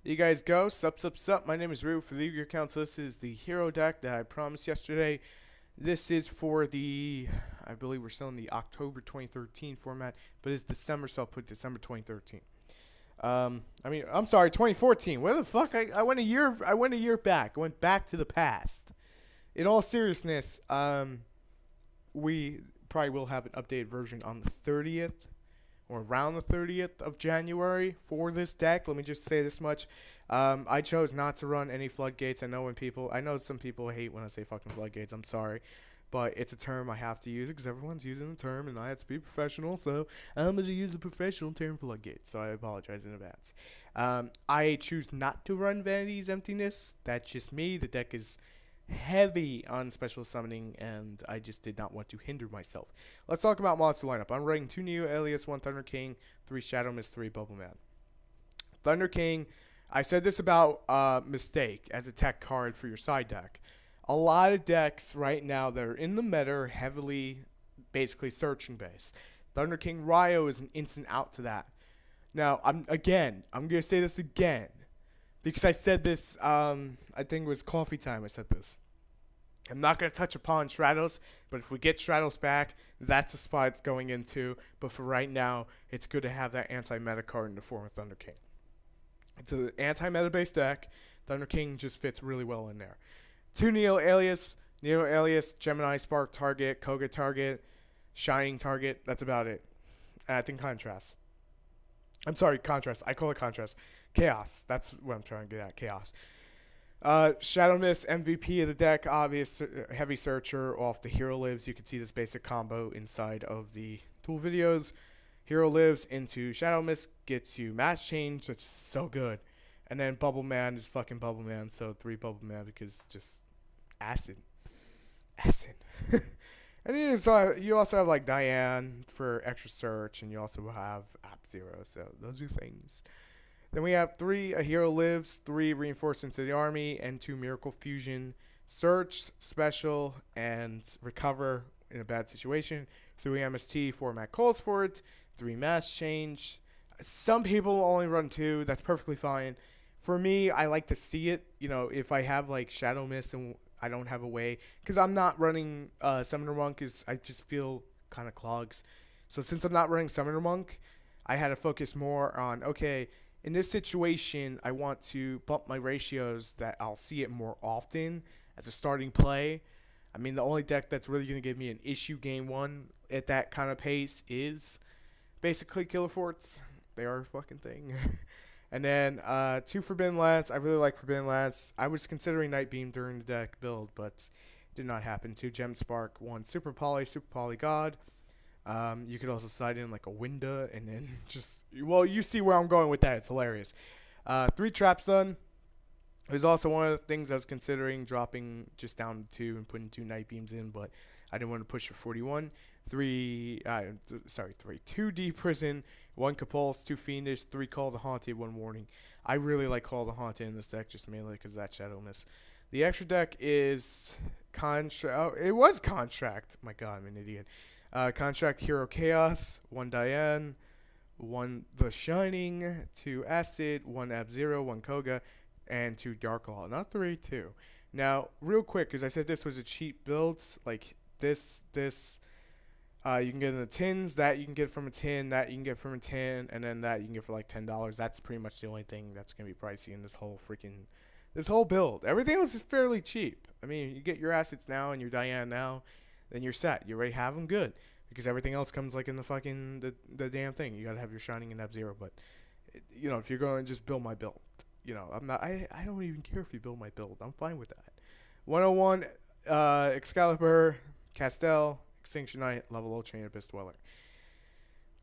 You guys go. Sup. My name is Rue for the TheYugiohCouncil. This is the hero deck that I promised yesterday. This is for I believe we're still in the October 2013 format, but it's December, so I'll put December 2013. I'm sorry, 2014. Where the fuck? I went a year. I went a year back. I went back to the past. In all seriousness, we probably will have an updated version on the 30th or around the 30th of January for this deck. Let me just say this much. I chose not to run any floodgates. I know some people hate when I say fucking floodgates. I'm sorry. But it's a term I have to use because everyone's using the term and I have to be professional. So I'm going to use the professional term floodgates. So I apologize in advance. I choose not to run Vanity's Emptiness. That's just me. The deck is heavy on special summoning, and I just did not want to hinder myself. Let's talk about monster lineup. I'm running 2 Neo Alias, 1 Thunder King, 3 Shadow Mist, 3 Bubble Man. Thunder King, I said this about Mistake as a tech card for your side deck. A lot of decks right now that are in the meta are heavily basically searching based. Thunder King Ryo is an instant out to that. Now, I'm going to say this again. Because I said this, I think it was coffee time I said this. I'm not going to touch upon Stratos, but if we get Stratos back, that's the spot it's going into. But for right now, it's good to have that anti-meta card in the form of Thunder King. It's an anti-meta based deck. Thunder King just fits really well in there. 2 Neo Alias, Gemini Spark target, Koga target, Shining target. That's about it. I think Contrast. I'm sorry, Contrast. I call it Contrast. Chaos. That's what I'm trying to get at. Chaos. Shadow Mist, MVP of the deck. Obvious heavy searcher off the Hero Lives. You can see this basic combo inside of the tool videos. Hero Lives into Shadow Mist gets you Mass Change. That's so good. And then Bubble Man is fucking Bubble Man. So 3 Bubble Man because just acid. And then you also have like Diane for extra search, and you also have App Zero. So those are things. Then we have 3 A Hero Lives, 3 Reinforcements to the Army, and 2 Miracle Fusion. Search, Special, and Recover in a bad situation. 3 MST, format calls for it. 3 Mass Change. Some people only run 2. That's perfectly fine. For me, I like to see it. You know, if I have like Shadow Mist and I don't have a way, because I'm not running Summoner Monk, because I just feel kind of clogs. So since I'm not running Summoner Monk, I had to focus more on, okay, in this situation, I want to bump my ratios that I'll see it more often as a starting play. I mean, the only deck that's really going to give me an issue game 1 at that kind of pace is basically Killer Forts. They are a fucking thing. And then 2 Forbidden Lance. I really like Forbidden Lance. I was considering Night Beam during the deck build, but did not happen. 2 Gem Spark, 1 Super Poly God. You could also side in like a Winda, and then you see where I'm going with that. It's hilarious. 3 Trap Sun. It was also one of the things I was considering dropping just down to 2 and putting 2 Night Beams in, but I didn't want to push for 41. 2 Deep Prison, 1 Compulse, 2 Fiendish, 3 Call the Haunted, 1 Warning. I really like Call the Haunted in this deck, just mainly because that Shadow Mist. The extra deck is Contract. Oh, it was Contract. My God, I'm an idiot. Contract Hero Chaos, 1 Diane, 1 The Shining, 2 Acid, 1 Ab-Zero, 1 Koga, and 2 Dark Law. Not 3, 2. Now, real quick, because I said this was a cheap build, like this you can get in the tins, that you can get from a tin, that you can get from a tin, and then that you can get for like $10. That's pretty much the only thing that's going to be pricey in this whole build. Everything else is fairly cheap. I mean, you get your assets now and your Diane now, then you're set. You already have them good, because everything else comes like in the fucking the damn thing. You got to have your Shining and Ab-Zero, but you know, if you're going to just build my build, you know, I don't even care if you build my build. I'm fine with that. 101 Excalibur, Castel, Extinction Knight, Level O Chain Abyss Dweller.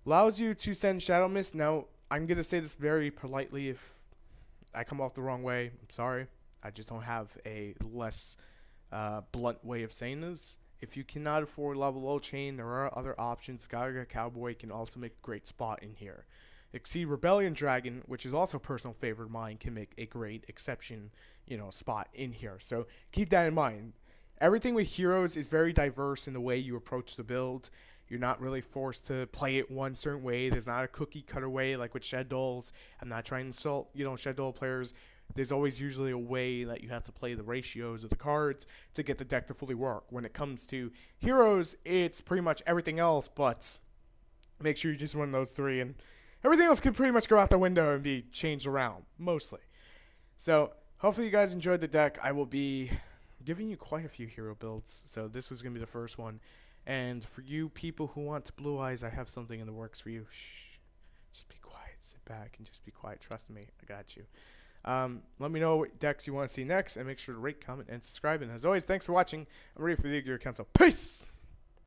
Allows you to send Shadow Mist. Now, I'm going to say this very politely. If I come off the wrong way, I'm sorry. I just don't have a less blunt way of saying this. If you cannot afford Level O Chain, there are other options. Gaga Cowboy can also make a great spot in here. Exceed Rebellion Dragon, which is also a personal favorite of mine, can make a great exception, spot in here. So keep that in mind. Everything with heroes is very diverse in the way you approach the build. You're not really forced to play it one certain way. There's not a cookie cutter way like with Shed Dolls. I'm not trying to insult, Shed Doll players. There's always usually a way that you have to play the ratios of the cards to get the deck to fully work. When it comes to heroes, it's pretty much everything else, but make sure you just run those three, and everything else can pretty much go out the window and be changed around, mostly. So, hopefully you guys enjoyed the deck. I will be giving you quite a few hero builds, so this was going to be the first one. And for you people who want Blue Eyes, I have something in the works for you. Shh. Just be quiet. Sit back and just be quiet. Trust me. I got you. Let me know what decks you want to see next, and make sure to rate, comment, and subscribe. And as always, thanks for watching. I'm ready for the Yu-Gi-Oh! Council. Peace!